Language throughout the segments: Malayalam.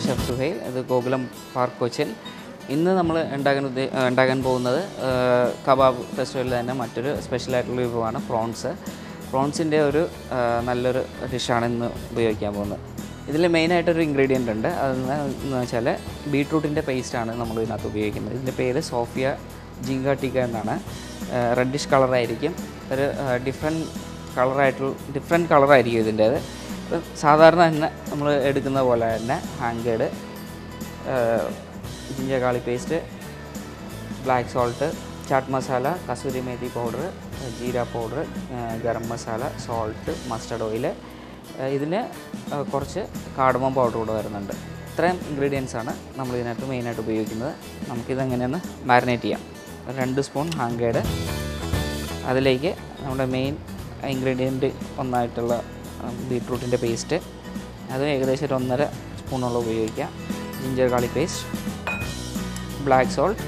ഷെഫ് സുഹൈൽ. ഇത് ഗോകുലം പാർക്ക് കൊച്ചിൻ. ഇന്ന് നമ്മൾ ഉണ്ടാക്കാൻ പോകുന്നത് കബാബ് ഫെസ്റ്റിവലിൽ തന്നെ മറ്റൊരു സ്പെഷ്യലായിട്ടുള്ള വിഭവമാണ് പ്രോൺസ്. പ്രോൺസിൻ്റെ ഒരു നല്ലൊരു ഡിഷാണ് ഇന്ന് ഉപയോഗിക്കാൻ പോകുന്നത്. ഇതിൽ മെയിനായിട്ടൊരു ഇൻഗ്രീഡിയൻ്റ് ഉണ്ട്. അതെന്ന് വെച്ചാൽ ബീട്രൂട്ടിൻ്റെ പേസ്റ്റാണ് നമ്മൾ ഇതിനകത്ത് ഉപയോഗിക്കുന്നത്. ഇതിൻ്റെ പേര് സോഫിയ ജിങ്ക ടിക്ക എന്നാണ്. റെഡിഷ് കളറായിരിക്കും. ഒരു ഡിഫറെൻറ്റ് കളറായിരിക്കും ഇതിൻ്റേത്. സാധാരണ തന്നെ നമ്മൾ എടുക്കുന്ന പോലെ തന്നെ hung curd, ginger garlic paste, black salt, chaat masala, kasuri methi powder, jeera powder, garam masala, salt, mustard oil, ഇതിന് കുറച്ച് കാർഡമം പൗഡർ കൂടെ വരുന്നുണ്ട്. ഇത്രയും ഇൻഗ്രീഡിയൻസാണ് നമ്മൾ ഇതിനകത്ത് മെയിനായിട്ട് ഉപയോഗിക്കുന്നത്. നമുക്കിതെങ്ങനെയൊന്ന് മാരിനേറ്റ് ചെയ്യാം. 2 സ്പൂൺ ഹാങ്കേഡ്, അതിലേക്ക് നമ്മുടെ മെയിൻ ഇൻഗ്രീഡിയൻറ്റ് ഒന്നായിട്ടുള്ള ബീട്രൂട്ടിൻ്റെ പേസ്റ്റ്, അത് ഏകദേശം ഒരു 1.5 സ്പൂണോളം ഉപയോഗിക്കാം. Ginger garlic paste, black salt,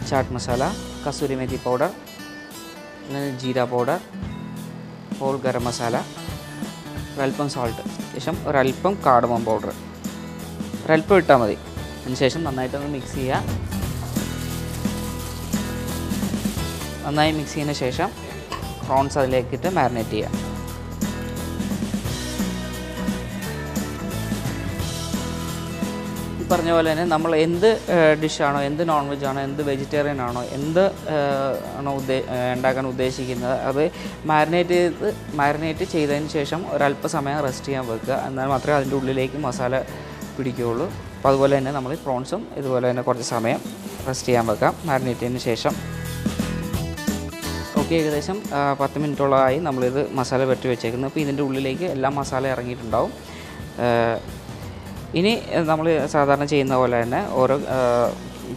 chaat masala, kasuri methi powder, jeera powder, whole garam masala, ഒരൽപ്പം സോൾട്ട്, ശേഷം ഒരൽപ്പം കാർഡമം പൗഡർ, ഒരൽപ്പം ഇട്ടാൽ മതി. അതിനുശേഷം നന്നായിട്ടൊന്ന് മിക്സ് ചെയ്യുക. നന്നായി മിക്സ് ചെയ്യുന്ന ശേഷം പ്രോൺസ് അതിലേക്കിട്ട് മാരിനേറ്റ് ചെയ്യുക. പറഞ്ഞ പോലെ തന്നെ നമ്മൾ എന്ത് ഡിഷാണോ, എന്ത് നോൺ വെജ് ആണോ, എന്ത് വെജിറ്റേറിയൻ ആണോ, എന്ത് ആണോ ഉണ്ടാക്കാൻ ഉദ്ദേശിക്കുന്നത്, അത് മാരിനേറ്റ് ചെയ്തതിന് ശേഷം ഒരല്പസമയം റെസ്റ്റ് ചെയ്യാൻ വെക്കുക. എന്നാൽ മാത്രമേ അതിൻ്റെ ഉള്ളിലേക്ക് മസാല പിടിക്കുകയുള്ളൂ. അപ്പോൾ അതുപോലെ തന്നെ നമ്മൾ പ്രോൺസും ഇതുപോലെ തന്നെ കുറച്ച് സമയം റെസ്റ്റ് ചെയ്യാൻ വെക്കാം മാരിനേറ്റ് ചെയ്തതിന് ശേഷം. ഓക്കെ, ഏകദേശം 10 മിനിറ്റോളമായി നമ്മളിത് മസാല പെരട്ടി വെച്ചേക്കുന്നത്. അപ്പോൾ ഇതിൻ്റെ ഉള്ളിലേക്ക് എല്ലാ മസാല ഇറങ്ങിയിട്ടുണ്ടാവും. ഇനി നമ്മൾ സാധാരണ ചെയ്യുന്ന പോലെ തന്നെ ഓരോ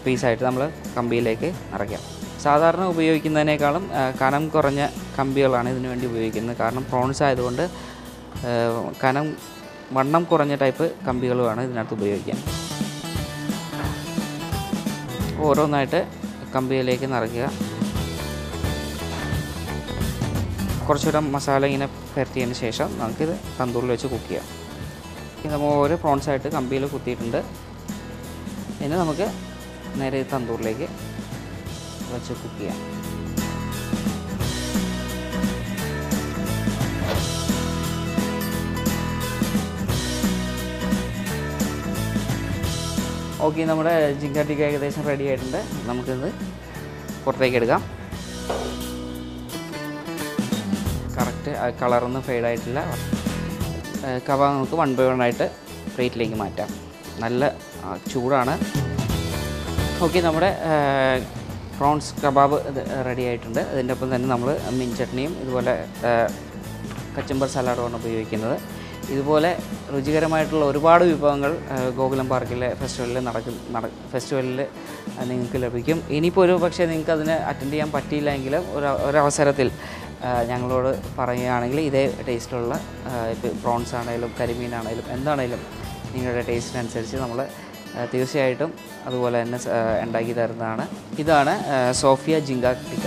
പീസായിട്ട് നമ്മൾ കമ്പിയിലേക്ക് നിറയ്ക്കാം. സാധാരണ ഉപയോഗിക്കുന്നതിനേക്കാളും കനം കുറഞ്ഞ കമ്പികളാണ് ഇതിനു വേണ്ടി ഉപയോഗിക്കുന്നത്. കാരണം പ്രോൺസ് ആയതുകൊണ്ട് വണ്ണം കുറഞ്ഞ ടൈപ്പ് കമ്പികളുമാണ് ഇതിനകത്ത് ഉപയോഗിക്കാൻ. ഓരോന്നായിട്ട് കമ്പിയിലേക്ക് നിറയ്ക്കുക. കുറച്ചുകൂടെ മസാല ഇങ്ങനെ പുരട്ടിയതിന് ശേഷം നമുക്കിത് തന്തൂറിൽ വെച്ച് കുക്ക് ചെയ്യാം. നമ്മൾ ഓരോ പ്രോൺസായിട്ട് കമ്പിയിൽ കുത്തിയിട്ടുണ്ട്. ഇനി നമുക്ക് നേരെ തന്തൂറിലേക്ക് വെച്ച് കുക്ക് ചെയ്യാം. ഓക്കെ, നമ്മുടെ ജിങ്ക ടിക്ക ഏകദേശം റെഡി ആയിട്ടുണ്ട്. നമുക്കിത് പുറത്തേക്ക് എടുക്കാം. കറക്റ്റ് കളറൊന്നും ഫെയ്ഡായിട്ടില്ല. കബാബ് നമുക്ക് 1 by 1 ആയിട്ട് പ്ലേറ്റിലേക്ക് മാറ്റാം. നല്ല ചൂടാണ്. ഓക്കെ, നമ്മുടെ പ്രോൺസ് കബാബ് റെഡി ആയിട്ടുണ്ട്. അതിൻ്റെ ഒപ്പം തന്നെ നമ്മൾ മീൻ ചട്നിയും ഇതുപോലെ കച്ചമ്പർ സലാഡുമാണ് ഉപയോഗിക്കുന്നത്. ഇതുപോലെ രുചികരമായിട്ടുള്ള ഒരുപാട് വിഭവങ്ങൾ ഗോകുലം പാർക്കിലെ ഫെസ്റ്റിവലിൽ നിങ്ങൾക്ക് ലഭിക്കും. ഇനിയിപ്പോൾ ഒരു പക്ഷേ നിങ്ങൾക്ക് അതിന് അറ്റൻഡ് ചെയ്യാൻ പറ്റിയില്ലെങ്കിൽ ഒരവസരത്തിൽ ഞങ്ങളോട് പറയുകയാണെങ്കിൽ ഇതേ ടേസ്റ്റുള്ള ഇപ്പോൾ പ്രോൺസ് ആണെങ്കിലും കരിമീനാണെങ്കിലും എന്താണെങ്കിലും നിങ്ങളുടെ ടേസ്റ്റിനനുസരിച്ച് നമ്മൾ തീർച്ചയായിട്ടും അതുപോലെ തന്നെ ഉണ്ടാക്കി തരുന്നതാണ്. ഇതാണ് സോഫിയ ജിങ്ക ടിക്ക.